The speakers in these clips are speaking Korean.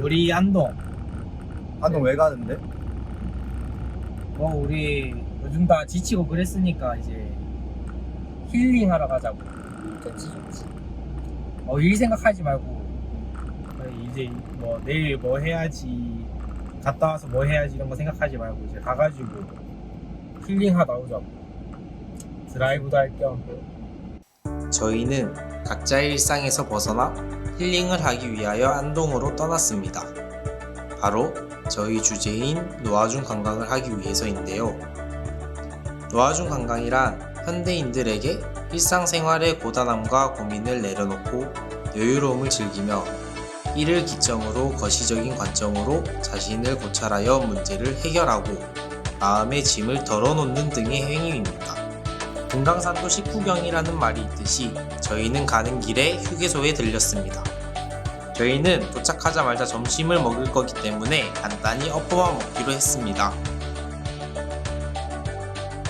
우리 안동. 안동 왜 가는데? 우리 요즘 다 지치고 그랬으니까 이제 힐링하러 가자고. 좋지. 일 생각하지 말고 이제 뭐 내일 뭐 해야지, 갔다 와서 뭐 해야지 이런 거 생각하지 말고 이제 가가지고 힐링하다 오자고. 드라이브도 할 겸. 저희는 각자의 일상에서 벗어나 힐링을 하기 위하여 안동으로 떠났습니다. 바로 저희 주제인 노아준 관광을 하기 위해서인데요. 노아준 관광이란 현대인들에게 일상생활의 고단함과 고민을 내려놓고 여유로움을 즐기며 이를 기점으로 거시적인 관점으로 자신을 고찰하여 문제를 해결하고 마음의 짐을 덜어놓는 등의 행위입니다. 금강산도 식후경이라는 말이 있듯이 저희는 가는 길에 휴게소에 들렸습니다. 저희는 도착하자마자 점심을 먹을 거기 때문에 간단히 엎어만 먹기로 했습니다.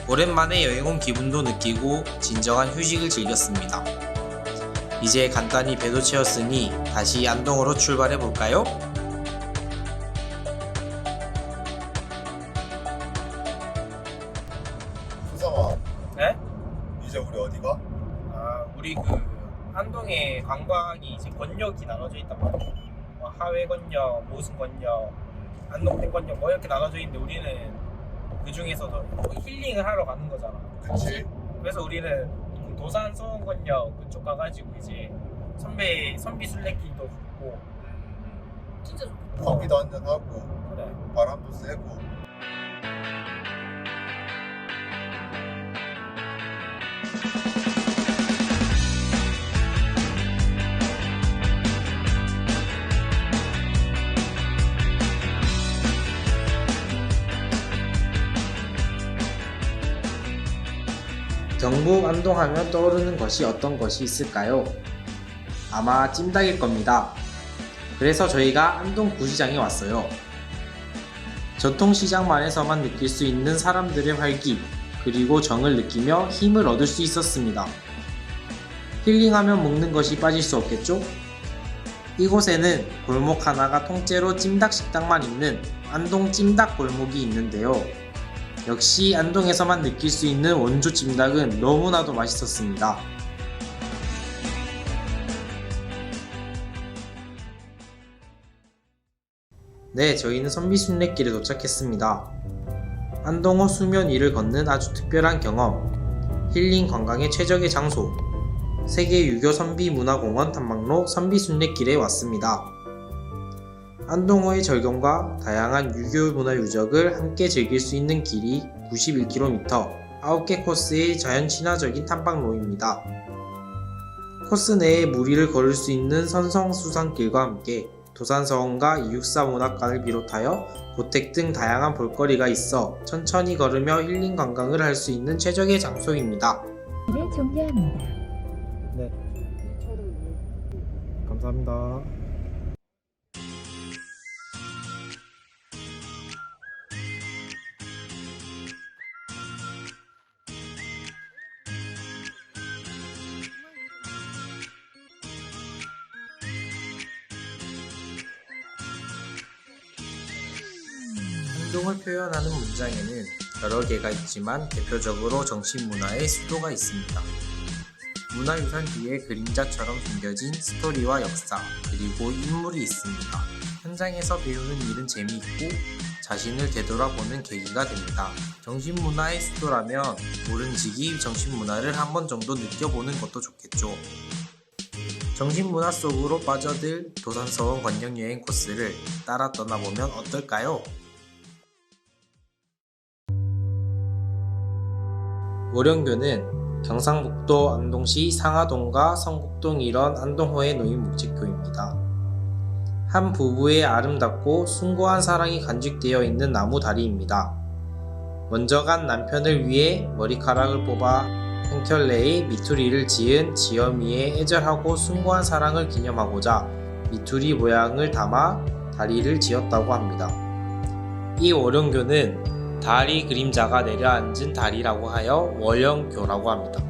오랜만에 여행 온 기분도 느끼고 진정한 휴식을 즐겼습니다. 이제 간단히 배도 채웠으니 다시 안동으로 출발해 볼까요? 수성아, 네? 이제 우리 어디 가? 우리 안동에 관광이 이제 권역이 나눠져 있단 말이에요. 하회 권역, 모순 권역, 안동pen 권역 뭐 이렇게 나눠져 있는데 우리는 그 중에서도 힐링을 하러 가는 거잖아. 그치? 그래서 우리는 도산 소원 권역 그쪽 가가지고 이제 선비 순례길도 걷고. 진짜 좋다. 커피도 한잔 하고 그래. 바람도 쐬고. 경북 안동하면 떠오르는 것이 어떤 것이 있을까요? 아마 찜닭일 겁니다. 그래서 저희가 안동 구시장에 왔어요. 전통시장만에서만 느낄 수 있는 사람들의 활기, 그리고 정을 느끼며 힘을 얻을 수 있었습니다. 힐링하면 먹는 것이 빠질 수 없겠죠? 이곳에는 골목 하나가 통째로 찜닭 식당만 있는 안동 찜닭 골목이 있는데요. 역시 안동에서만 느낄 수 있는 원조 찜닭은 너무나도 맛있었습니다. 네, 저희는 선비순례길에 도착했습니다. 안동호 수면 위를 걷는 아주 특별한 경험, 힐링 관광의 최적의 장소, 세계 유교 선비문화공원 탐방로 선비순례길에 왔습니다. 안동호의 절경과 다양한 유교 문화 유적을 함께 즐길 수 있는 길이 91km, 9개 코스의 자연 친화적인 탐방로입니다. 코스 내에 무리를 걸을 수 있는 선성수산길과 함께 도산서원과 이육사 문학관을 비롯하여 고택 등 다양한 볼거리가 있어 천천히 걸으며 힐링 관광을 할 수 있는 최적의 장소입니다. 를 종료합니다. 네. 감사합니다. 안동을 표현하는 문장에는 여러 개가 있지만 대표적으로 정신문화의 수도가 있습니다. 문화유산 뒤에 그림자처럼 숨겨진 스토리와 역사, 그리고 인물이 있습니다. 현장에서 배우는 일은 재미있고 자신을 되돌아보는 계기가 됩니다. 정신문화의 수도라면 모른지기 정신문화를 한 번 정도 느껴보는 것도 좋겠죠. 정신문화 속으로 빠져들 도산서원 관광여행 코스를 따라 떠나보면 어떨까요? 오령교는 경상북도 안동시 상하동과 성곡동 일원 안동호의 노인묵책교입니다. 한 부부의 아름답고 숭고한 사랑이 간직되어 있는 나무 다리입니다. 먼저 간 남편을 위해 머리카락을 뽑아 한 켤레의 미투리를 지은 지어미의 애절하고 숭고한 사랑을 기념하고자 미투리 모양을 담아 다리를 지었다고 합니다. 이 오령교는 다리 그림자가 내려앉은 다리라고 하여 월영교라고 합니다.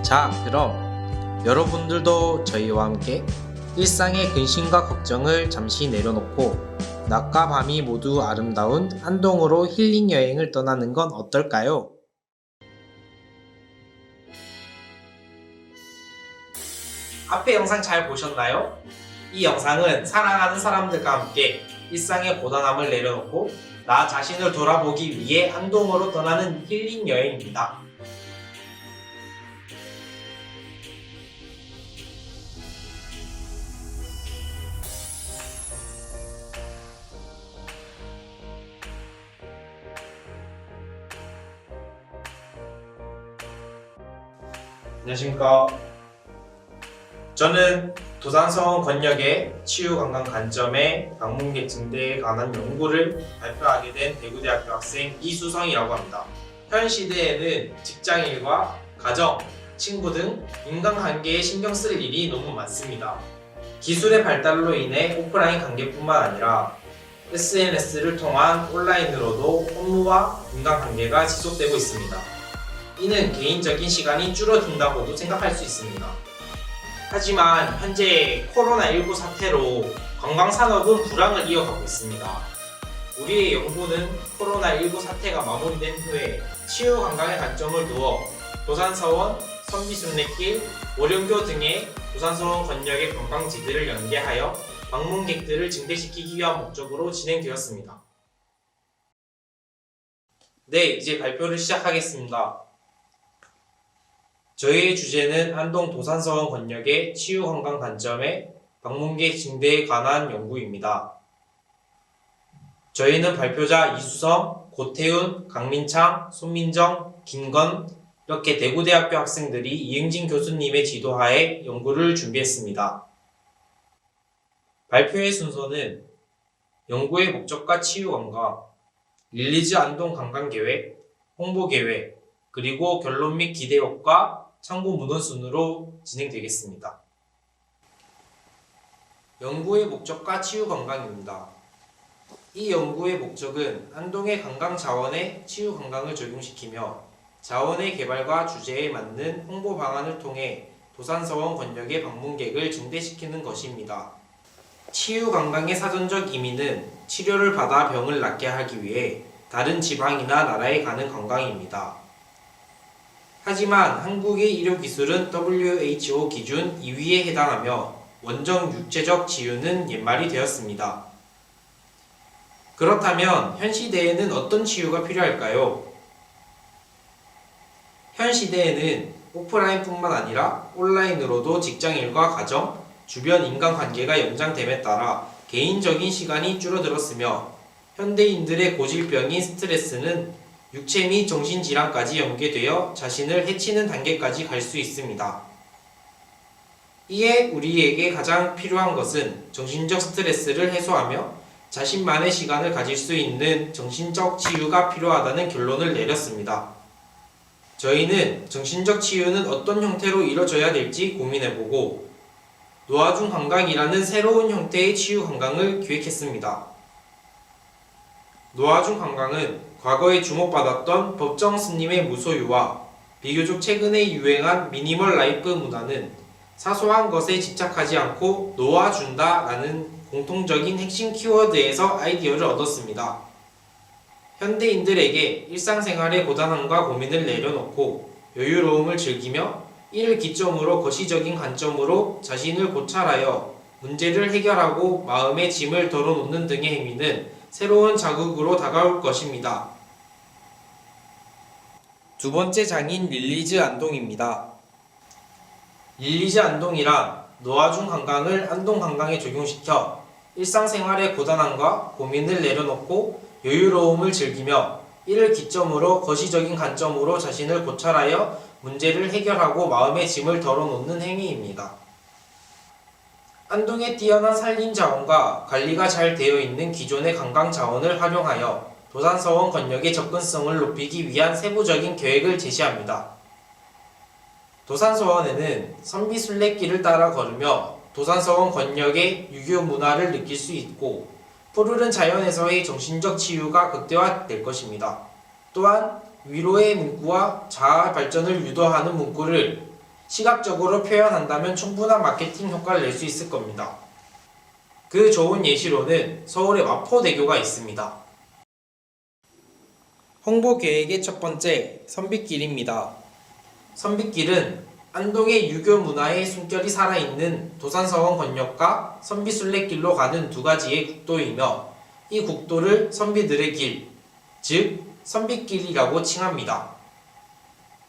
자, 그럼 여러분들도 저희와 함께 일상의 근심과 걱정을 잠시 내려놓고 낮과 밤이 모두 아름다운 안동으로 힐링 여행을 떠나는 건 어떨까요? 앞에 영상 잘 보셨나요? 이 영상은 사랑하는 사람들과 함께 일상의 고단함을 내려놓고 나 자신을 돌아보기 위해 안동으로 떠나는 힐링 여행입니다. 안녕하십니까. 저는 도산서원 권역의 치유관광 관점의 방문객 증대에 관한 연구를 발표하게 된 대구대학교 학생 이수성이라고 합니다. 현 시대에는 직장일과 가정, 친구 등 인간관계에 신경 쓸 일이 너무 많습니다. 기술의 발달로 인해 오프라인 관계뿐만 아니라 SNS를 통한 온라인으로도 업무와 인간관계가 지속되고 있습니다. 이는 개인적인 시간이 줄어든다고도 생각할 수 있습니다. 하지만 현재 코로나19 사태로 관광산업은 불황을 이어가고 있습니다. 우리의 연구는 코로나19 사태가 마무리된 후에 치유관광의 관점을 두어 도산서원, 선비순례길, 오령교 등의 도산서원 권역의 관광지들을 연계하여 방문객들을 증대시키기 위한 목적으로 진행되었습니다. 네, 이제 발표를 시작하겠습니다. 저희의 주제는 안동 도산서원 권역의 치유관광 관점의 방문객 증대에 관한 연구입니다. 저희는 발표자 이수성, 고태훈, 강민창, 손민정, 김건 이렇게 대구대학교 학생들이 이응진 교수님의 지도하에 연구를 준비했습니다. 발표의 순서는 연구의 목적과 치유관광, 릴리즈 안동 관광계획, 홍보계획, 그리고 결론 및 기대효과, 참고 문헌 순으로 진행되겠습니다. 연구의 목적과 치유관광입니다. 이 연구의 목적은 안동의 관광 자원에 치유관광을 적용시키며 자원의 개발과 주제에 맞는 홍보 방안을 통해 도산서원 권역의 방문객을 증대시키는 것입니다. 치유관광의 사전적 의미는 치료를 받아 병을 낫게 하기 위해 다른 지방이나 나라에 가는 관광입니다. 하지만 한국의 의료기술은 WHO 기준 2위에 해당하며 원정 육체적 치유는 옛말이 되었습니다. 그렇다면 현 시대에는 어떤 치유가 필요할까요? 현 시대에는 오프라인뿐만 아니라 온라인으로도 직장일과 가정, 주변 인간관계가 연장됨에 따라 개인적인 시간이 줄어들었으며 현대인들의 고질병인 스트레스는 육체 및 정신질환까지 연계되어 자신을 해치는 단계까지 갈 수 있습니다. 이에 우리에게 가장 필요한 것은 정신적 스트레스를 해소하며 자신만의 시간을 가질 수 있는 정신적 치유가 필요하다는 결론을 내렸습니다. 저희는 정신적 치유는 어떤 형태로 이뤄져야 될지 고민해보고 노아중 관광이라는 새로운 형태의 치유 관광을 기획했습니다. 노아중 관광은 과거에 주목받았던 법정 스님의 무소유와 비교적 최근에 유행한 미니멀 라이프 문화는 사소한 것에 집착하지 않고 놓아준다 라는 공통적인 핵심 키워드에서 아이디어를 얻었습니다. 현대인들에게 일상생활의 고단함과 고민을 내려놓고 여유로움을 즐기며 이를 기점으로 거시적인 관점으로 자신을 고찰하여 문제를 해결하고 마음의 짐을 덜어놓는 등의 행위는 새로운 자극으로 다가올 것입니다. 두 번째 장인 릴리즈 안동입니다. 릴리즈 안동이란 노아중 관광을 안동 관광에 적용시켜 일상생활의 고단함과 고민을 내려놓고 여유로움을 즐기며 이를 기점으로 거시적인 관점으로 자신을 고찰하여 문제를 해결하고 마음의 짐을 덜어놓는 행위입니다. 안동의 뛰어난 산림 자원과 관리가 잘 되어 있는 기존의 관광 자원을 활용하여 도산서원 권역의 접근성을 높이기 위한 세부적인 계획을 제시합니다. 도산서원에는 선비순례길을 따라 걸으며 도산서원 권역의 유교 문화를 느낄 수 있고 푸르른 자연에서의 정신적 치유가 극대화될 것입니다. 또한 위로의 문구와 자아 발전을 유도하는 문구를 시각적으로 표현한다면 충분한 마케팅 효과를 낼 수 있을 겁니다. 그 좋은 예시로는 서울의 마포대교가 있습니다. 홍보 계획의 첫 번째, 선빗길입니다. 선빗길은 안동의 유교 문화의 숨결이 살아있는 도산서원 권역과 선비순례길로 가는 두 가지의 국도이며 이 국도를 선비들의 길, 즉 선빗길이라고 칭합니다.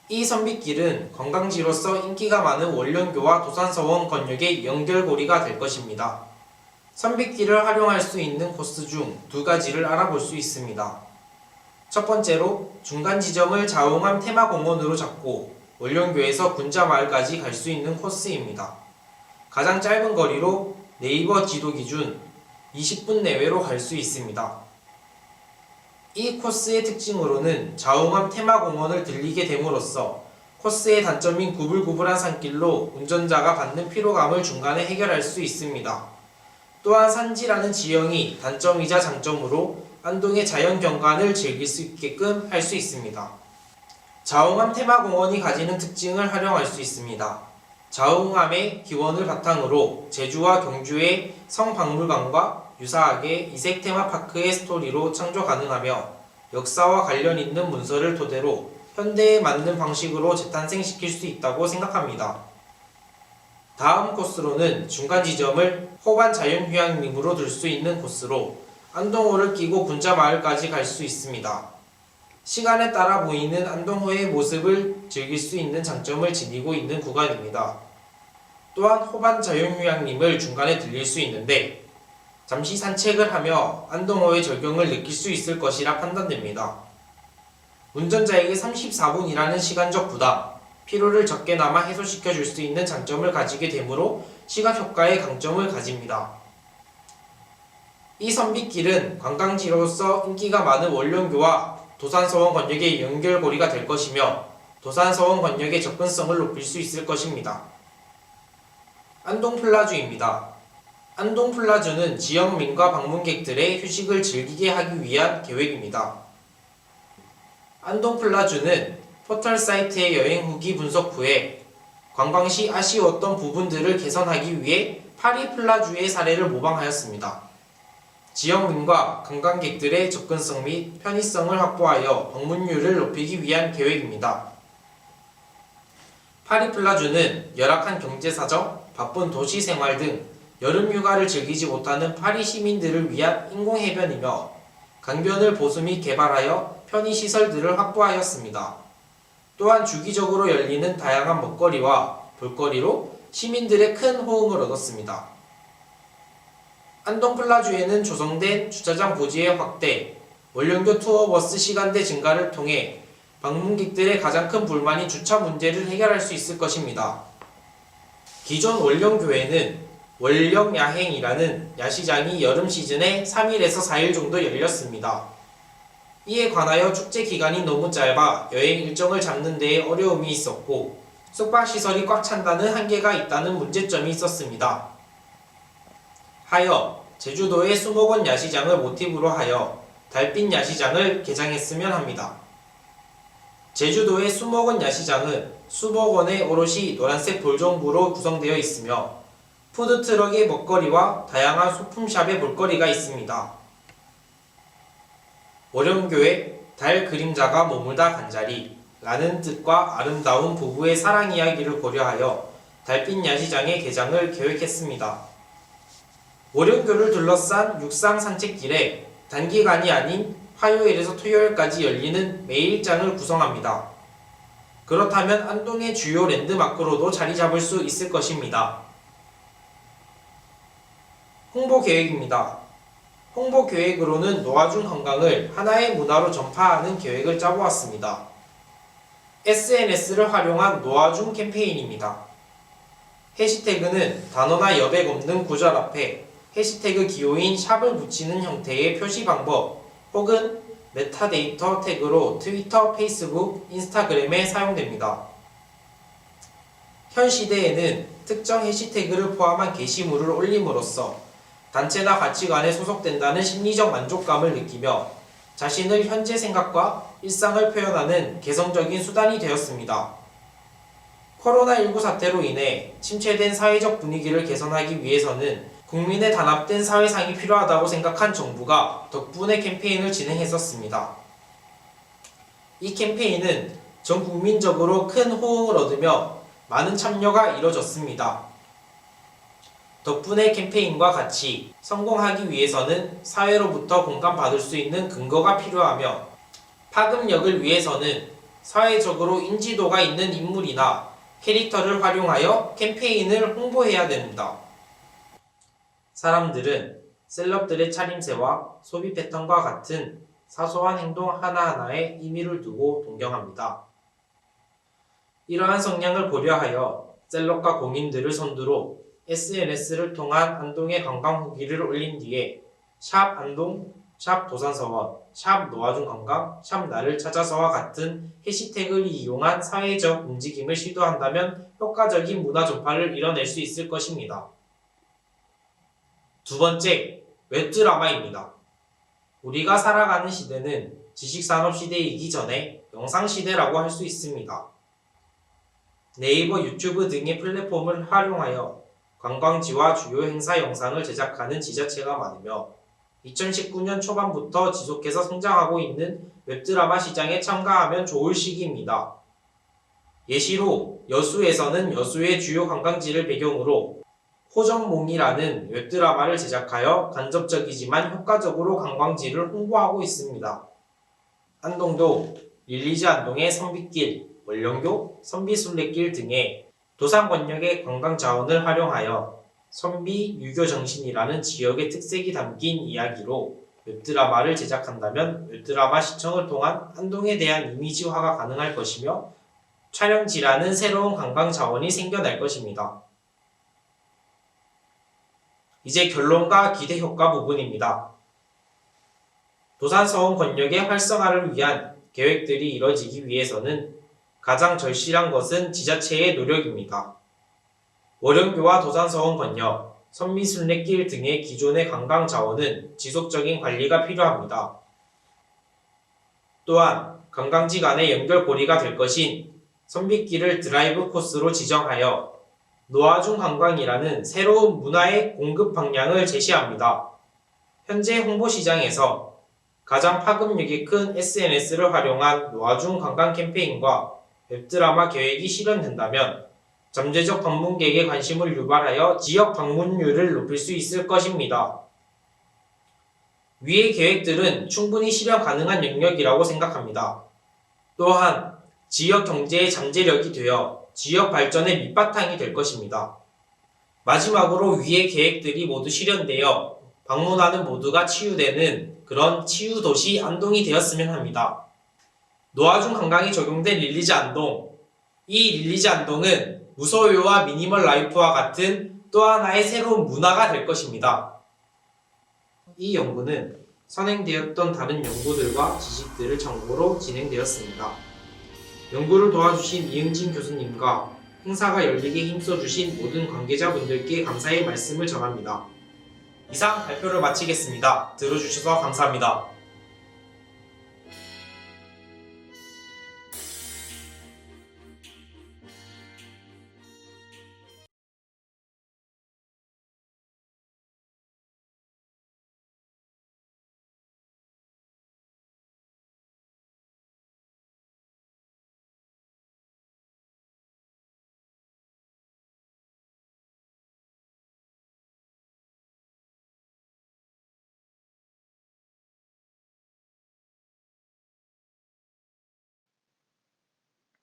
이 선빗길은 관광지로서 인기가 많은 원령교와 도산서원 권역의 연결고리가 될 것입니다. 선빗길을 활용할 수 있는 코스 중 두 가지를 알아볼 수 있습니다. 첫 번째로 중간 지점을 자웅암 테마공원으로 잡고 원령교에서 군자마을까지 갈 수 있는 코스입니다. 가장 짧은 거리로 네이버 지도 기준 20분 내외로 갈 수 있습니다. 이 코스의 특징으로는 자웅암 테마공원을 들리게 됨으로써 코스의 단점인 구불구불한 산길로 운전자가 받는 피로감을 중간에 해결할 수 있습니다. 또한 산지라는 지형이 단점이자 장점으로 안동의 자연 경관을 즐길 수 있게끔 할 수 있습니다. 자웅암 테마공원이 가지는 특징을 활용할 수 있습니다. 자웅암의 기원을 바탕으로 제주와 경주의 성박물관과 유사하게 이색 테마파크의 스토리로 창조 가능하며 역사와 관련 있는 문서를 토대로 현대에 맞는 방식으로 재탄생시킬 수 있다고 생각합니다. 다음 코스로는 중간 지점을 호반 자연휴양림으로 둘 수 있는 코스로 안동호를 끼고 군자마을까지 갈 수 있습니다. 시간에 따라 보이는 안동호의 모습을 즐길 수 있는 장점을 지니고 있는 구간입니다. 또한 호반 자연휴양림을 중간에 들릴 수 있는데 잠시 산책을 하며 안동호의 절경을 느낄 수 있을 것이라 판단됩니다. 운전자에게 34분이라는 시간적 부담, 피로를 적게나마 해소시켜 줄 수 있는 장점을 가지게 되므로 시각효과의 강점을 가집니다. 이 선빗길은 관광지로서 인기가 많은 원령교와 도산서원 권역의 연결고리가 될 것이며 도산서원 권역의 접근성을 높일 수 있을 것입니다. 안동플라주입니다. 안동플라주는 지역민과 방문객들의 휴식을 즐기게 하기 위한 계획입니다. 안동플라주는 포털 사이트의 여행 후기 분석 후에 관광 시 아쉬웠던 부분들을 개선하기 위해 파리플라주의 사례를 모방하였습니다. 지역민과 관광객들의 접근성 및 편의성을 확보하여 방문율을 높이기 위한 계획입니다. 파리플라주는 열악한 경제사정, 바쁜 도시생활 등 여름휴가를 즐기지 못하는 파리 시민들을 위한 인공해변이며 강변을 보수 및 개발하여 편의시설들을 확보하였습니다. 또한 주기적으로 열리는 다양한 먹거리와 볼거리로 시민들의 큰 호응을 얻었습니다. 안동플라주에는 조성된 주차장 부지의 확대, 원령교 투어버스 시간대 증가를 통해 방문객들의 가장 큰 불만인 주차 문제를 해결할 수 있을 것입니다. 기존 원령교에는 원령야행이라는 야시장이 여름 시즌에 3일에서 4일 정도 열렸습니다. 이에 관하여 축제 기간이 너무 짧아 여행 일정을 잡는 데에 어려움이 있었고 숙박시설이 꽉 찬다는 한계가 있다는 문제점이 있었습니다. 하여 제주도의 수목원 야시장을 모티브로 하여 달빛 야시장을 개장했으면 합니다. 제주도의 수목원 야시장은 수목원의 오롯이 노란색 볼종부로 구성되어 있으며 푸드트럭의 먹거리와 다양한 소품샵의 볼거리가 있습니다. 월영교의 달 그림자가 머물다 간자리 라는 뜻과 아름다운 부부의 사랑 이야기를 고려하여 달빛 야시장의 개장을 계획했습니다. 월영교를 둘러싼 육상 산책길에 단기간이 아닌 화요일에서 토요일까지 열리는 매일장을 구성합니다. 그렇다면 안동의 주요 랜드마크로도 자리 잡을 수 있을 것입니다. 홍보 계획입니다. 홍보 계획으로는 노아중 관광을 하나의 문화로 전파하는 계획을 짜보았습니다. SNS를 활용한 노아중 캠페인입니다. 해시태그는 단어나 여백 없는 구절 앞에 해시태그 기호인 샵을 붙이는 형태의 표시 방법 혹은 메타데이터 태그로 트위터, 페이스북, 인스타그램에 사용됩니다. 현 시대에는 특정 해시태그를 포함한 게시물을 올림으로써 단체나 가치관에 소속된다는 심리적 만족감을 느끼며 자신을 현재 생각과 일상을 표현하는 개성적인 수단이 되었습니다. 코로나19 사태로 인해 침체된 사회적 분위기를 개선하기 위해서는 국민의 단합된 사회상이 필요하다고 생각한 정부가 덕분에 캠페인을 진행했었습니다. 이 캠페인은 전 국민적으로 큰 호응을 얻으며 많은 참여가 이뤄졌습니다. 덕분에 캠페인과 같이 성공하기 위해서는 사회로부터 공감받을 수 있는 근거가 필요하며 파급력을 위해서는 사회적으로 인지도가 있는 인물이나 캐릭터를 활용하여 캠페인을 홍보해야 됩니다. 사람들은 셀럽들의 차림새와 소비 패턴과 같은 사소한 행동 하나하나에 의미를 두고 동경합니다. 이러한 성향을 고려하여 셀럽과 공인들을 선두로 SNS를 통한 안동의 관광 후기를 올린 뒤에 샵 안동, 샵 도산서원, 샵 노아준 관광, 샵 나를 찾아서와 같은 해시태그를 이용한 사회적 움직임을 시도한다면 효과적인 문화 전파를 이뤄낼 수 있을 것입니다. 두 번째, 웹드라마입니다. 우리가 살아가는 시대는 지식산업 시대이기 전에 영상 시대라고 할 수 있습니다. 네이버, 유튜브 등의 플랫폼을 활용하여 관광지와 주요 행사 영상을 제작하는 지자체가 많으며 2019년 초반부터 지속해서 성장하고 있는 웹드라마 시장에 참가하면 좋을 시기입니다. 예시로 여수에서는 여수의 주요 관광지를 배경으로 호정몽이라는 웹드라마를 제작하여 간접적이지만 효과적으로 관광지를 홍보하고 있습니다. 안동도 릴리즈 안동의 선비길, 월령교, 선비순례길 등의 도산 권역의 관광 자원을 활용하여 선비 유교 정신이라는 지역의 특색이 담긴 이야기로 웹드라마를 제작한다면 웹드라마 시청을 통한 안동에 대한 이미지화가 가능할 것이며 촬영지라는 새로운 관광 자원이 생겨날 것입니다. 이제 결론과 기대 효과 부분입니다. 도산서원 권역의 활성화를 위한 계획들이 이뤄지기 위해서는 가장 절실한 것은 지자체의 노력입니다. 월영교와 도산서원 권역, 선미순례길 등의 기존의 관광 자원은 지속적인 관리가 필요합니다. 또한 관광지 간의 연결고리가 될 것인 선비길을 드라이브 코스로 지정하여 노아준 관광이라는 새로운 문화의 공급 방향을 제시합니다. 현재 홍보시장에서 가장 파급력이 큰 SNS를 활용한 노아준 관광 캠페인과 웹드라마 계획이 실현된다면 잠재적 방문객의 관심을 유발하여 지역 방문율을 높일 수 있을 것입니다. 위의 계획들은 충분히 실현 가능한 영역이라고 생각합니다. 또한 지역 경제의 잠재력이 되어 지역 발전의 밑바탕이 될 것입니다. 마지막으로 위의 계획들이 모두 실현되어 방문하는 모두가 치유되는 그런 치유도시 안동이 되었으면 합니다. 노아준 관광이 적용된 릴리즈 안동. 이 릴리즈 안동은 무소유와 미니멀 라이프와 같은 또 하나의 새로운 문화가 될 것입니다. 이 연구는 선행되었던 다른 연구들과 지식들을 참고로 진행되었습니다. 연구를 도와주신 이응진 교수님과 행사가 열리게 힘써주신 모든 관계자분들께 감사의 말씀을 전합니다. 이상 발표를 마치겠습니다. 들어주셔서 감사합니다.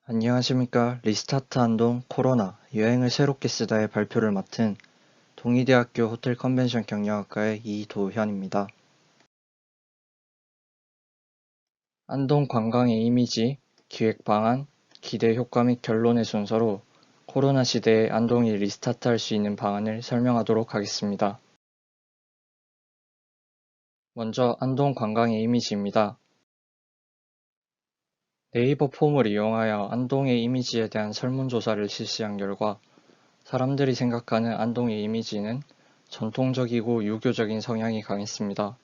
안녕하십니까. 리스타트 안동 코로나 여행을 새롭게 쓰다의 발표를 맡은 동의대학교 호텔 컨벤션 경영학과의 이도현입니다. 안동 관광의 이미지, 기획 방안, 기대 효과 및 결론의 순서로 코로나 시대에 안동이 리스타트할 수 있는 방안을 설명하도록 하겠습니다. 먼저 안동 관광의 이미지입니다. 네이버 폼을 이용하여 안동의 이미지에 대한 설문조사를 실시한 결과 사람들이 생각하는 안동의 이미지는 전통적이고 유교적인 성향이 강했습니다.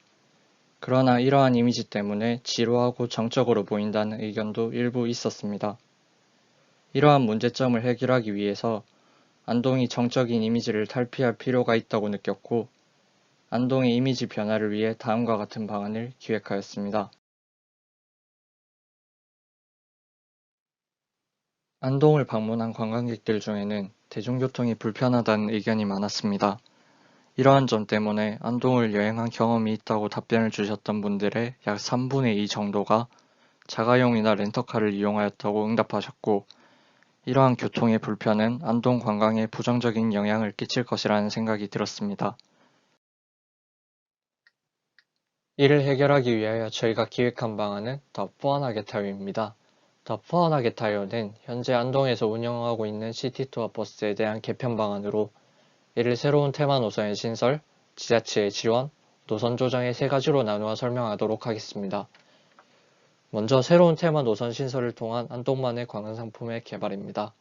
그러나 이러한 이미지 때문에 지루하고 정적으로 보인다는 의견도 일부 있었습니다. 이러한 문제점을 해결하기 위해서 안동이 정적인 이미지를 탈피할 필요가 있다고 느꼈고, 안동의 이미지 변화를 위해 다음과 같은 방안을 기획하였습니다. 안동을 방문한 관광객들 중에는 대중교통이 불편하다는 의견이 많았습니다. 이러한 점 때문에 안동을 여행한 경험이 있다고 답변을 주셨던 분들의 약 3분의 2 정도가 자가용이나 렌터카를 이용하였다고 응답하셨고, 이러한 교통의 불편은 안동 관광에 부정적인 영향을 끼칠 것이라는 생각이 들었습니다. 이를 해결하기 위하여 저희가 기획한 방안은 더 뻔하게 타요입니다. 더 뻔하게 타요는 현재 안동에서 운영하고 있는 시티투어 버스에 대한 개편 방안으로, 이를 새로운 테마 노선의 신설, 지자체의 지원, 노선 조정의 세 가지로 나누어 설명하도록 하겠습니다. 먼저 새로운 테마 노선 신설을 통한 안동만의 관광상품의 개발입니다.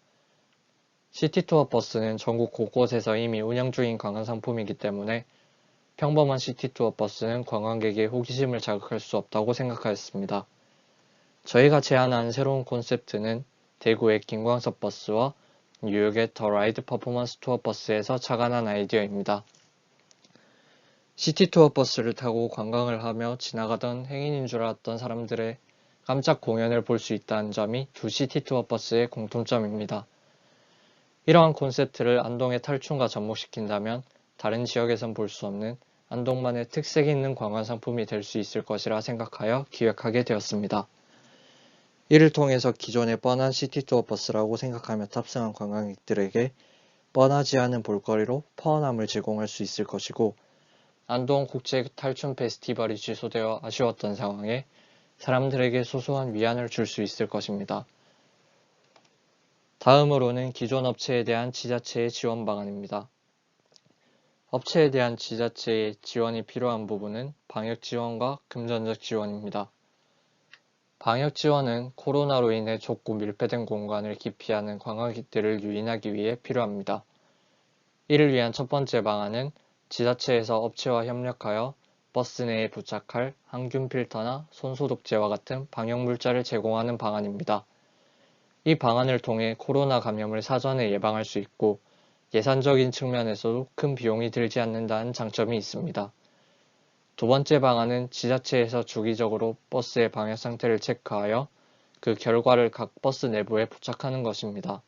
시티투어 버스는 전국 곳곳에서 이미 운영 중인 관광상품이기 때문에 평범한 시티투어 버스는 관광객의 호기심을 자극할 수 없다고 생각하였습니다. 저희가 제안한 새로운 콘셉트는 대구의 김광석 버스와 뉴욕의 더 라이드 퍼포먼스 투어 버스에서 착안한 아이디어입니다. 시티투어 버스를 타고 관광을 하며 지나가던 행인인 줄 알았던 사람들의 깜짝 공연을 볼 수 있다는 점이 두 시티투어 버스의 공통점입니다. 이러한 콘셉트를 안동에 탈춤과 접목시킨다면 다른 지역에선 볼 수 없는 안동만의 특색 있는 관광상품이 될 수 있을 것이라 생각하여 기획하게 되었습니다. 이를 통해서 기존의 뻔한 시티투어 버스라고 생각하며 탑승한 관광객들에게 뻔하지 않은 볼거리로 퍼함을 제공할 수 있을 것이고, 안동 국제 탈춤 페스티벌이 취소되어 아쉬웠던 상황에 사람들에게 소소한 위안을 줄 수 있을 것입니다. 다음으로는 기존 업체에 대한 지자체의 지원 방안입니다. 업체에 대한 지자체의 지원이 필요한 부분은 방역 지원과 금전적 지원입니다. 방역 지원은 코로나로 인해 좁고 밀폐된 공간을 기피하는 관광객들을 유인하기 위해 필요합니다. 이를 위한 첫 번째 방안은 지자체에서 업체와 협력하여 버스 내에 부착할 항균 필터나 손소독제와 같은 방역 물자를 제공하는 방안입니다. 이 방안을 통해 코로나 감염을 사전에 예방할 수 있고 예산적인 측면에서도 큰 비용이 들지 않는다는 장점이 있습니다. 두 번째 방안은 지자체에서 주기적으로 버스의 방역 상태를 체크하여 그 결과를 각 버스 내부에 부착하는 것입니다.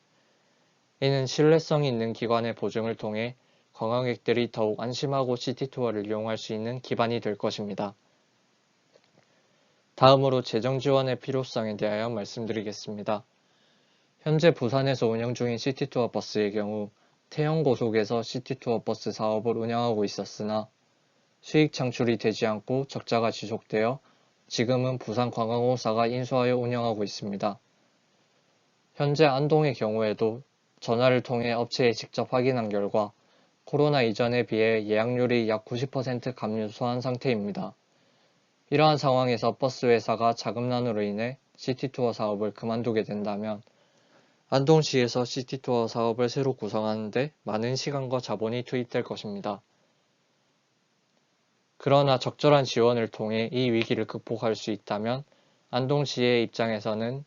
이는 신뢰성 있는 기관의 보증을 통해 관광객들이 더욱 안심하고 시티투어를 이용할 수 있는 기반이 될 것입니다. 다음으로 재정 지원의 필요성에 대하여 말씀드리겠습니다. 현재 부산에서 운영 중인 시티투어 버스의 경우 태영고속에서 시티투어 버스 사업을 운영하고 있었으나 수익 창출이 되지 않고 적자가 지속되어 지금은 부산관광공사가 인수하여 운영하고 있습니다. 현재 안동의 경우에도 전화를 통해 업체에 직접 확인한 결과 코로나 이전에 비해 예약률이 약 90% 감소한 상태입니다. 이러한 상황에서 버스 회사가 자금난으로 인해 시티투어 사업을 그만두게 된다면 안동시에서 시티투어 사업을 새로 구성하는 데 많은 시간과 자본이 투입될 것입니다. 그러나 적절한 지원을 통해 이 위기를 극복할 수 있다면 안동시의 입장에서는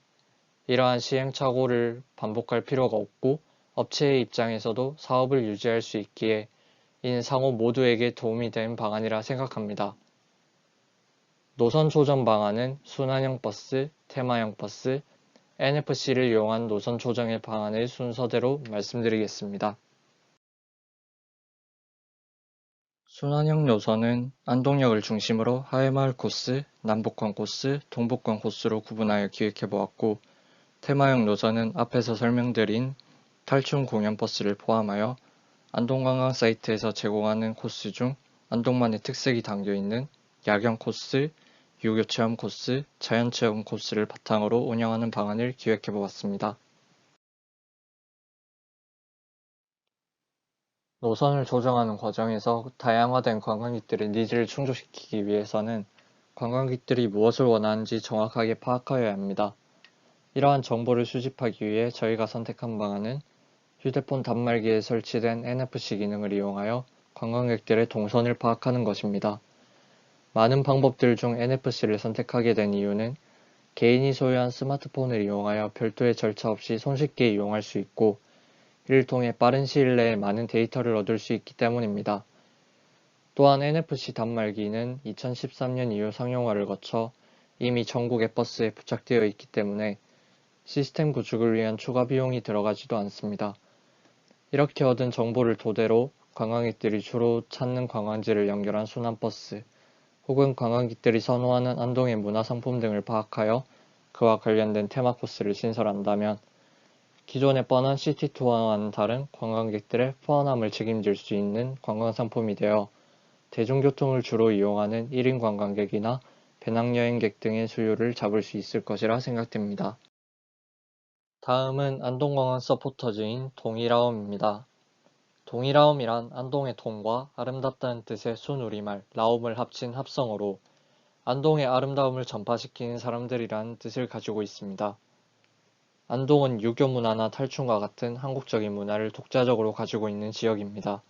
이러한 시행착오를 반복할 필요가 없고 업체의 입장에서도 사업을 유지할 수 있기에 이는 상호 모두에게 도움이 되는 방안이라 생각합니다. 노선 조정 방안은 순환형 버스, 테마형 버스, NFC를 이용한 노선 조정의 방안을 순서대로 말씀드리겠습니다. 순환형 노선은 안동역을 중심으로 하회마을 코스, 남북권 코스, 동북권 코스로 구분하여 기획해보았고, 테마형 노선은 앞에서 설명드린 탈춤 공연 버스를 포함하여 안동관광 사이트에서 제공하는 코스 중 안동만의 특색이 담겨있는 야경 코스, 유교체험 코스, 자연체험 코스를 바탕으로 운영하는 방안을 기획해보았습니다. 노선을 조정하는 과정에서 다양화된 관광객들의 니즈를 충족시키기 위해서는 관광객들이 무엇을 원하는지 정확하게 파악하여야 합니다. 이러한 정보를 수집하기 위해 저희가 선택한 방안은 휴대폰 단말기에 설치된 NFC 기능을 이용하여 관광객들의 동선을 파악하는 것입니다. 많은 방법들 중 NFC를 선택하게 된 이유는 개인이 소유한 스마트폰을 이용하여 별도의 절차 없이 손쉽게 이용할 수 있고, 이를 통해 빠른 시일 내에 많은 데이터를 얻을 수 있기 때문입니다. 또한 NFC 단말기는 2013년 이후 상용화를 거쳐 이미 전국의 버스에 부착되어 있기 때문에 시스템 구축을 위한 추가 비용이 들어가지도 않습니다. 이렇게 얻은 정보를 토대로 관광객들이 주로 찾는 관광지를 연결한 순환버스, 혹은 관광객들이 선호하는 안동의 문화상품 등을 파악하여 그와 관련된 테마 코스를 신설한다면 기존의 뻔한 시티투어와는 다른 관광객들의 포만함을 책임질 수 있는 관광상품이 되어 대중교통을 주로 이용하는 1인 관광객이나 배낭여행객 등의 수요를 잡을 수 있을 것이라 생각됩니다. 다음은 안동광안 서포터즈인 동이라움입니다. 동이라움이란 안동의 동과 아름답다는 뜻의 순우리말 라움을 합친 합성어로 안동의 아름다움을 전파시키는 사람들이라는 뜻을 가지고 있습니다. 안동은 유교 문화나 탈춤과 같은 한국적인 문화를 독자적으로 가지고 있는 지역입니다.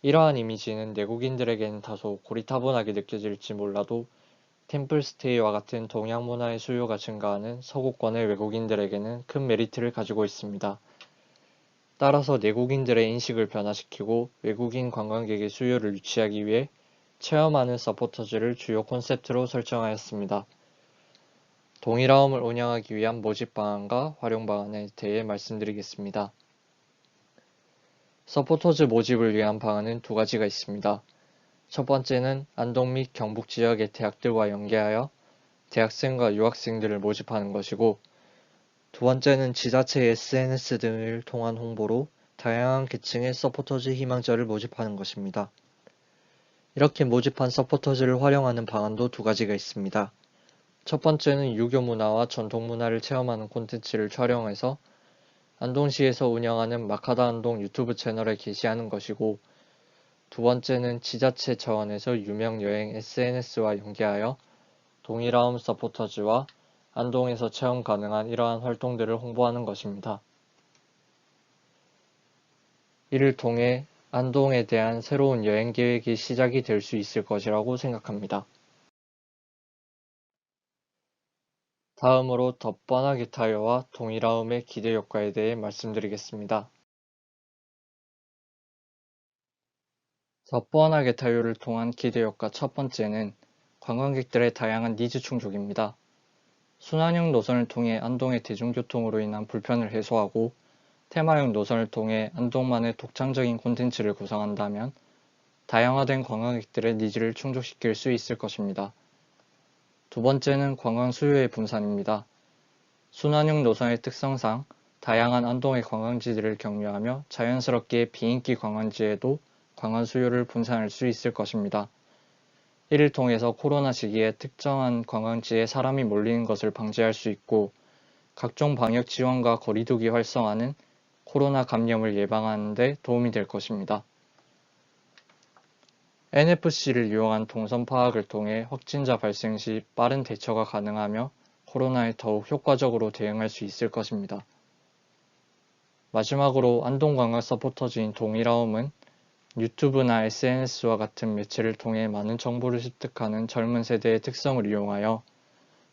이러한 이미지는 내국인들에게는 다소 고리타분하게 느껴질지 몰라도 템플스테이와 같은 동양 문화의 수요가 증가하는 서구권의 외국인들에게는 큰 메리트를 가지고 있습니다. 따라서 내국인들의 인식을 변화시키고 외국인 관광객의 수요를 유치하기 위해 체험하는 서포터즈를 주요 콘셉트로 설정하였습니다. 동이라움을 운영하기 위한 모집 방안과 활용 방안에 대해 말씀드리겠습니다. 서포터즈 모집을 위한 방안은 두 가지가 있습니다. 첫 번째는 안동 및 경북 지역의 대학들과 연계하여 대학생과 유학생들을 모집하는 것이고, 두 번째는 지자체의 SNS 등을 통한 홍보로 다양한 계층의 서포터즈 희망자를 모집하는 것입니다. 이렇게 모집한 서포터즈를 활용하는 방안도 두 가지가 있습니다. 첫 번째는 유교 문화와 전통 문화를 체험하는 콘텐츠를 촬영해서 안동시에서 운영하는 마카다 안동 유튜브 채널에 게시하는 것이고, 두 번째는 지자체 차원에서 유명 여행 SNS와 연계하여 동이라움 서포터즈와 안동에서 체험 가능한 이러한 활동들을 홍보하는 것입니다. 이를 통해 안동에 대한 새로운 여행 계획이 시작이 될 수 있을 것이라고 생각합니다. 다음으로 더 뻔하게 타요와 동이라움의 기대 효과에 대해 말씀드리겠습니다. 더 뻔하게 타요를 통한 기대 효과 첫 번째는 관광객들의 다양한 니즈 충족입니다. 순환형 노선을 통해 안동의 대중교통으로 인한 불편을 해소하고 테마형 노선을 통해 안동만의 독창적인 콘텐츠를 구성한다면 다양화된 관광객들의 니즈를 충족시킬 수 있을 것입니다. 두 번째는 관광 수요의 분산입니다. 순환형 노선의 특성상 다양한 안동의 관광지들을 경유하며 자연스럽게 비인기 관광지에도 관광 수요를 분산할 수 있을 것입니다. 이를 통해서 코로나 시기에 특정한 관광지에 사람이 몰리는 것을 방지할 수 있고, 각종 방역 지원과 거리두기 활성화는 코로나 감염을 예방하는 데 도움이 될 것입니다. NFC를 이용한 동선 파악을 통해 확진자 발생 시 빠른 대처가 가능하며 코로나에 더욱 효과적으로 대응할 수 있을 것입니다. 마지막으로 안동관광 서포터즈인 동이라움은 유튜브나 SNS와 같은 매체를 통해 많은 정보를 습득하는 젊은 세대의 특성을 이용하여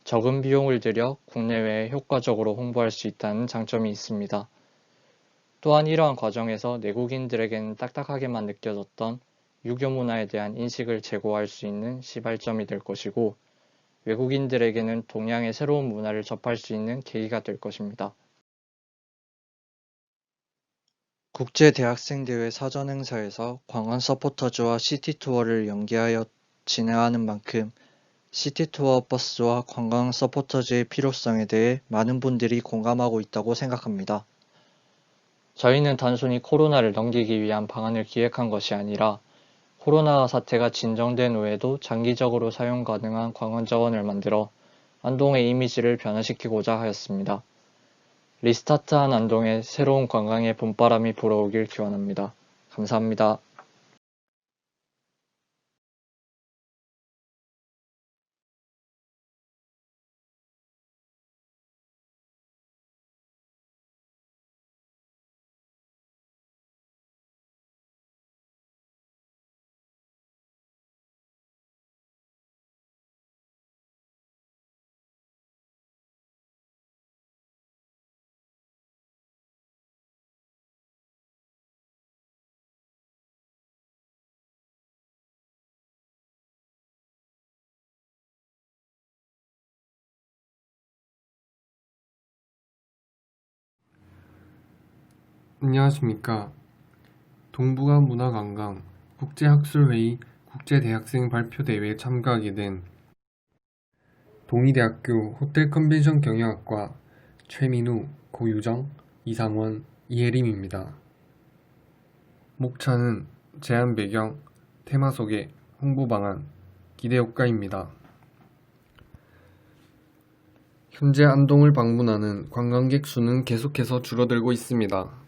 적은 비용을 들여 국내외에 효과적으로 홍보할 수 있다는 장점이 있습니다. 또한 이러한 과정에서 내국인들에게는 딱딱하게만 느껴졌던 유교 문화에 대한 인식을 제고할 수 있는 시발점이 될 것이고, 외국인들에게는 동양의 새로운 문화를 접할 수 있는 계기가 될 것입니다. 국제대학생대회 사전행사에서 관광 서포터즈와 시티투어를 연계하여 진행하는 만큼 시티투어 버스와 관광 서포터즈의 필요성에 대해 많은 분들이 공감하고 있다고 생각합니다. 저희는 단순히 코로나를 넘기기 위한 방안을 기획한 것이 아니라 코로나 사태가 진정된 후에도 장기적으로 사용 가능한 관광 자원을 만들어 안동의 이미지를 변화시키고자 하였습니다. 리스타트한 안동에 새로운 관광의 봄바람이 불어오길 기원합니다. 감사합니다. 안녕하십니까. 동북아 문화관광 국제학술회의 국제대학생 발표대회에 참가하게 된 동의대학교 호텔컨벤션 경영학과 최민우, 고유정, 이상원, 이혜림입니다. 목차는 제안 배경, 테마 소개, 홍보 방안, 기대 효과입니다. 현재 안동을 방문하는 관광객 수는 계속해서 줄어들고 있습니다.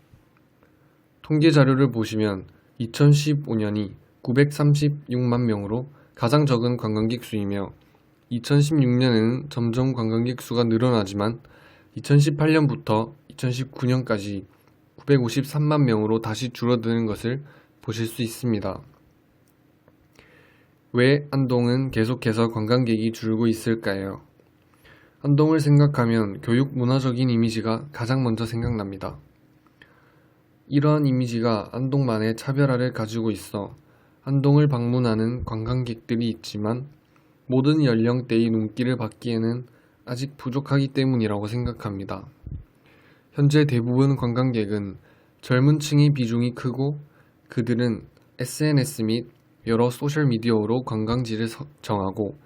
통계 자료를 보시면 2015년이 936만 명으로 가장 적은 관광객 수이며 2016년에는 점점 관광객 수가 늘어나지만 2018년부터 2019년까지 953만 명으로 다시 줄어드는 것을 보실 수 있습니다. 왜 안동은 계속해서 관광객이 줄고 있을까요? 안동을 생각하면 교육 문화적인 이미지가 가장 먼저 생각납니다. 이러한 이미지가 안동만의 차별화를 가지고 있어 안동을 방문하는 관광객들이 있지만 모든 연령대의 눈길을 받기에는 아직 부족하기 때문이라고 생각합니다. 현재 대부분 관광객은 젊은 층의 비중이 크고 그들은 SNS 및 여러 소셜미디어로 관광지를 정하고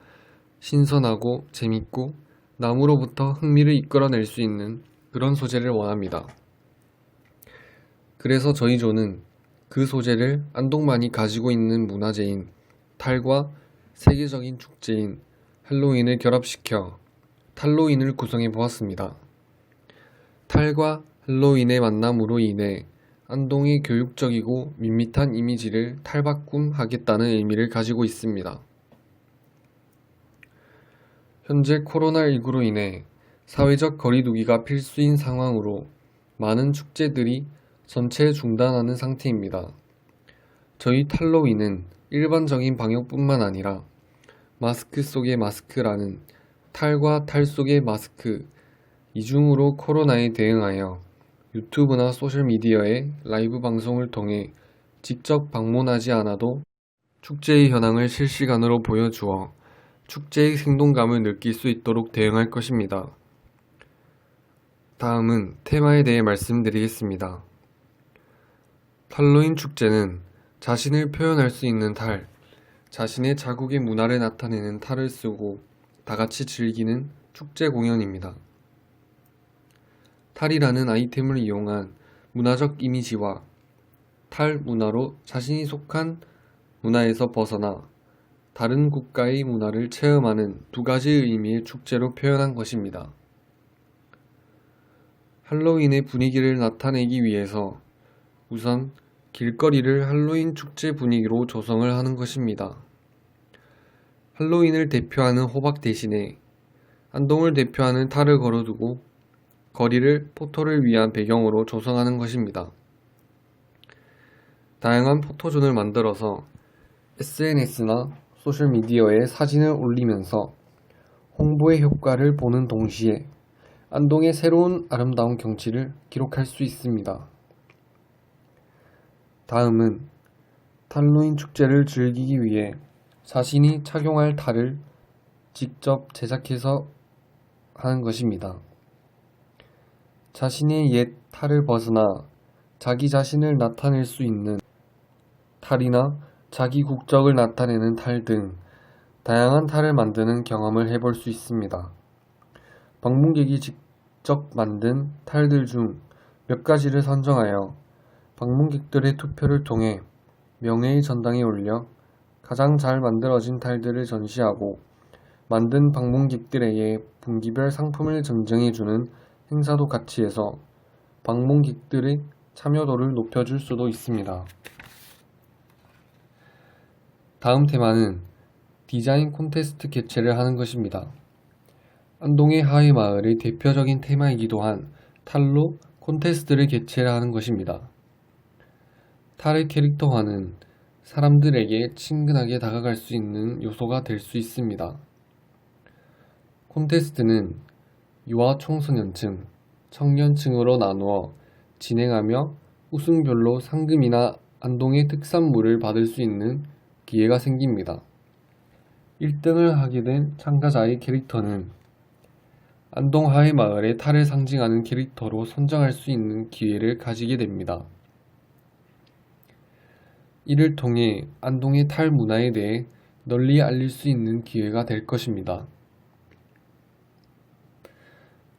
신선하고 재밌고 남으로부터 흥미를 이끌어낼 수 있는 그런 소재를 원합니다. 그래서 저희 조는 그 소재를 안동만이 가지고 있는 문화재인 탈과 세계적인 축제인 할로윈을 결합시켜 탈로윈을 구성해 보았습니다. 탈과 할로윈의 만남으로 인해 안동의 교육적이고 밋밋한 이미지를 탈바꿈하겠다는 의미를 가지고 있습니다. 현재 코로나19로 인해 사회적 거리두기가 필수인 상황으로 많은 축제들이 전체 중단하는 상태입니다. 저희 탈로윈은 일반적인 방역뿐만 아니라 마스크 속의 마스크라는 탈과 탈 속의 마스크 이중으로 코로나에 대응하여 유튜브나 소셜미디어의 라이브 방송을 통해 직접 방문하지 않아도 축제의 현황을 실시간으로 보여주어 축제의 생동감을 느낄 수 있도록 대응할 것입니다. 다음은 테마에 대해 말씀드리겠습니다. 탈로윈 축제는 자신을 표현할 수 있는 탈, 자신의 자국의 문화를 나타내는 탈을 쓰고 다같이 즐기는 축제 공연입니다. 탈이라는 아이템을 이용한 문화적 이미지와 탈 문화로 자신이 속한 문화에서 벗어나 다른 국가의 문화를 체험하는 두 가지의 의미의 축제로 표현한 것입니다. 할로윈의 분위기를 나타내기 위해서 우선 길거리를 할로윈 축제 분위기로 조성을 하는 것입니다. 할로윈을 대표하는 호박 대신에 안동을 대표하는 탈을 걸어두고 거리를 포토를 위한 배경으로 조성하는 것입니다. 다양한 포토존을 만들어서 SNS나 소셜미디어에 사진을 올리면서 홍보의 효과를 보는 동시에 안동의 새로운 아름다운 경치를 기록할 수 있습니다. 다음은 탈로윈 축제를 즐기기 위해 자신이 착용할 탈을 직접 제작해서 하는 것입니다. 자신의 옛 탈을 벗어나 자기 자신을 나타낼 수 있는 탈이나 자기 국적을 나타내는 탈 등 다양한 탈을 만드는 경험을 해볼 수 있습니다. 방문객이 직접 만든 탈들 중 몇 가지를 선정하여 방문객들의 투표를 통해 명예의 전당에 올려 가장 잘 만들어진 탈들을 전시하고 만든 방문객들에게 분기별 상품을 증정해주는 행사도 같이 해서 방문객들의 참여도를 높여줄 수도 있습니다. 다음 테마는 디자인 콘테스트 개최를 하는 것입니다. 안동의 하회마을의 대표적인 테마이기도 한 탈로 콘테스트를 개최하는 것입니다. 탈의 캐릭터화는 사람들에게 친근하게 다가갈 수 있는 요소가 될 수 있습니다. 콘테스트는 유아 청소년층, 청년층으로 나누어 진행하며 우승별로 상금이나 안동의 특산물을 받을 수 있는 기회가 생깁니다. 1등을 하게 된 참가자의 캐릭터는 안동 하회마을의 탈을 상징하는 캐릭터로 선정할 수 있는 기회를 가지게 됩니다. 이를 통해 안동의 탈 문화에 대해 널리 알릴 수 있는 기회가 될 것입니다.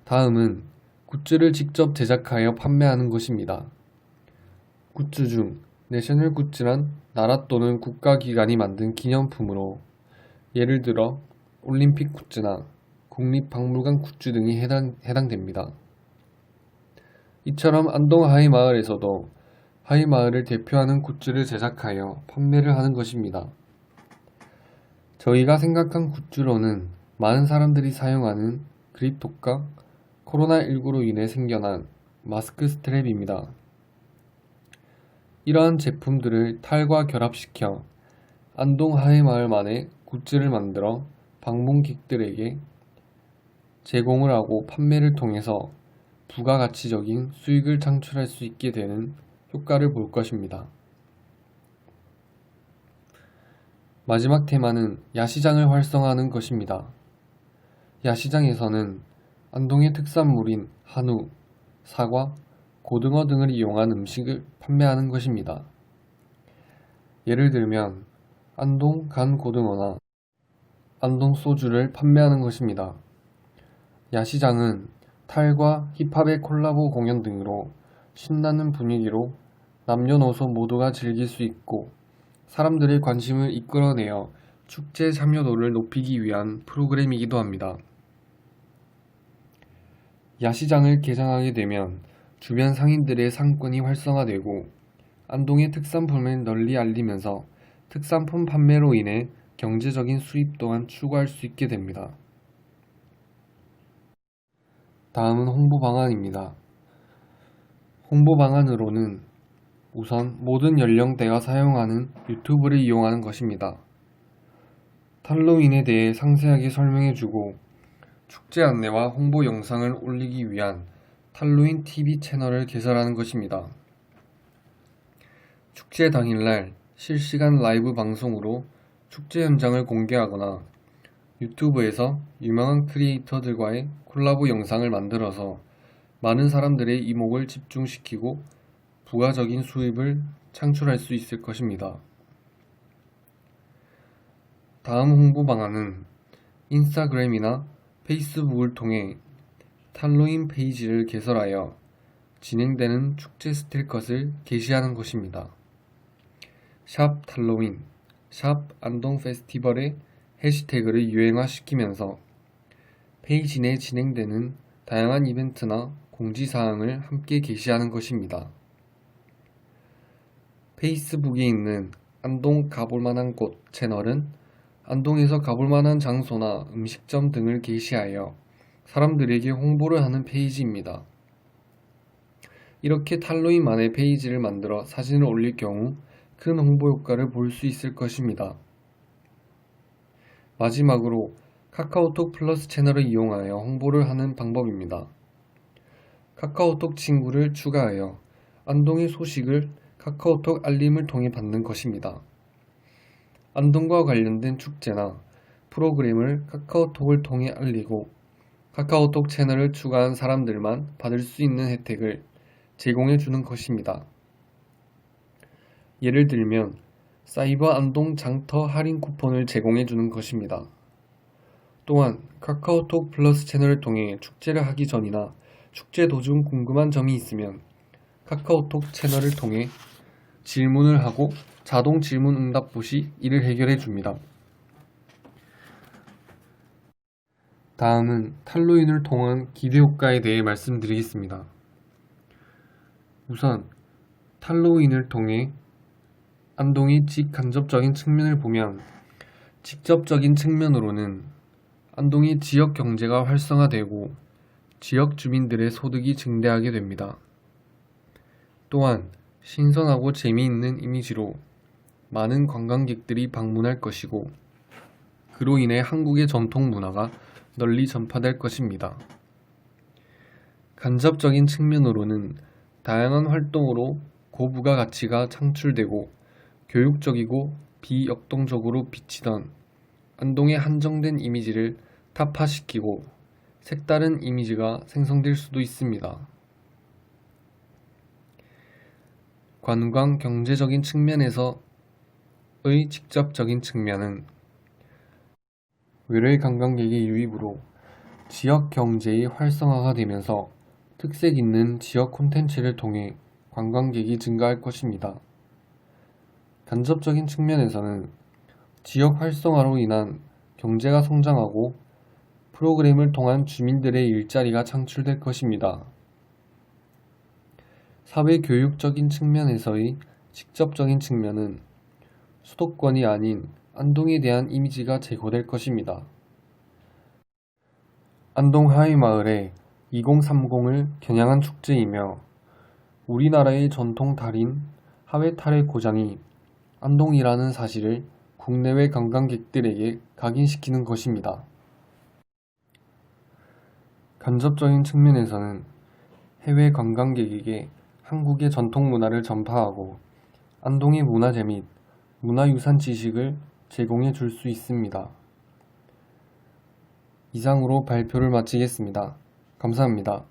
다음은 굿즈를 직접 제작하여 판매하는 것입니다. 굿즈 중 내셔널 굿즈란 나라 또는 국가기관이 만든 기념품으로 예를 들어 올림픽 굿즈나 국립박물관 굿즈 등이 해당됩니다. 이처럼 안동 하회마을에서도 하회마을을 대표하는 굿즈를 제작하여 판매를 하는 것입니다. 저희가 생각한 굿즈로는 많은 사람들이 사용하는 그립톡과 코로나19로 인해 생겨난 마스크 스트랩입니다. 이러한 제품들을 탈과 결합시켜 안동 하회마을만의 굿즈를 만들어 방문객들에게 제공을 하고 판매를 통해서 부가가치적인 수익을 창출할 수 있게 되는 효과를 볼 것입니다. 마지막 테마는 야시장을 활성화하는 것입니다. 야시장에서는 안동의 특산물인 한우, 사과, 고등어 등을 이용한 음식을 판매하는 것입니다. 예를 들면 안동 간 고등어나 안동 소주를 판매하는 것입니다. 야시장은 탈과 힙합의 콜라보 공연 등으로 신나는 분위기로 남녀노소 모두가 즐길 수 있고 사람들의 관심을 이끌어내어 축제 참여도를 높이기 위한 프로그램이기도 합니다. 야시장을 개장하게 되면 주변 상인들의 상권이 활성화되고 안동의 특산품을 널리 알리면서 특산품 판매로 인해 경제적인 수입 또한 추구할 수 있게 됩니다. 다음은 홍보 방안입니다. 홍보 방안으로는 우선 모든 연령대가 사용하는 유튜브를 이용하는 것입니다. 탈로윈에 대해 상세하게 설명해주고 축제 안내와 홍보 영상을 올리기 위한 탈로윈 TV 채널을 개설하는 것입니다. 축제 당일날 실시간 라이브 방송으로 축제 현장을 공개하거나 유튜브에서 유명한 크리에이터들과의 콜라보 영상을 만들어서 많은 사람들의 이목을 집중시키고 부가적인 수입을 창출할 수 있을 것입니다. 다음 홍보 방안은 인스타그램이나 페이스북을 통해 탈로윈 페이지를 개설하여 진행되는 축제 스틸컷을 게시하는 것입니다. 샵 탈로윈, 샵 안동 페스티벌의 해시태그를 유행화시키면서 페이지 내 진행되는 다양한 이벤트나 공지사항을 함께 게시하는 것입니다. 페이스북에 있는 안동 가볼만한 곳 채널은 안동에서 가볼만한 장소나 음식점 등을 게시하여 사람들에게 홍보를 하는 페이지입니다. 이렇게 탈로윈만의 페이지를 만들어 사진을 올릴 경우 큰 홍보 효과를 볼 수 있을 것입니다. 마지막으로 카카오톡 플러스 채널을 이용하여 홍보를 하는 방법입니다. 카카오톡 친구를 추가하여 안동의 소식을 카카오톡 알림을 통해 받는 것입니다. 안동과 관련된 축제나 프로그램을 카카오톡을 통해 알리고 카카오톡 채널을 추가한 사람들만 받을 수 있는 혜택을 제공해 주는 것입니다. 예를 들면 사이버 안동 장터 할인 쿠폰을 제공해 주는 것입니다. 또한 카카오톡 플러스 채널을 통해 축제를 하기 전이나 축제 도중 궁금한 점이 있으면 카카오톡 채널을 통해 질문을 하고 자동 질문 응답 봇이 이를 해결해 줍니다. 다음은 탈로윈을 통한 기대 효과에 대해 말씀드리겠습니다. 우선 탈로윈을 통해 안동의 직간접적인 측면을 보면 직접적인 측면으로는 안동의 지역 경제가 활성화되고 지역 주민들의 소득이 증대하게 됩니다. 또한 신선하고 재미있는 이미지로 많은 관광객들이 방문할 것이고 그로 인해 한국의 전통 문화가 널리 전파될 것입니다. 간접적인 측면으로는 다양한 활동으로 고부가 가치가 창출되고 교육적이고 비역동적으로 비치던 안동의 한정된 이미지를 타파시키고 색다른 이미지가 생성될 수도 있습니다. 관광 경제적인 측면에서의 직접적인 측면은 외래 관광객의 유입으로 지역 경제의 활성화가 되면서 특색 있는 지역 콘텐츠를 통해 관광객이 증가할 것입니다. 간접적인 측면에서는 지역 활성화로 인한 경제가 성장하고 프로그램을 통한 주민들의 일자리가 창출될 것입니다. 사회교육적인 측면에서의 직접적인 측면은 수도권이 아닌 안동에 대한 이미지가 제고될 것입니다. 안동 하회마을의 2030을 겨냥한 축제이며 우리나라의 전통 달인 하회탈의 고장이 안동이라는 사실을 국내외 관광객들에게 각인시키는 것입니다. 간접적인 측면에서는 해외 관광객에게 한국의 전통 문화를 전파하고 안동의 문화재 및 문화유산 지식을 제공해 줄 수 있습니다. 이상으로 발표를 마치겠습니다. 감사합니다.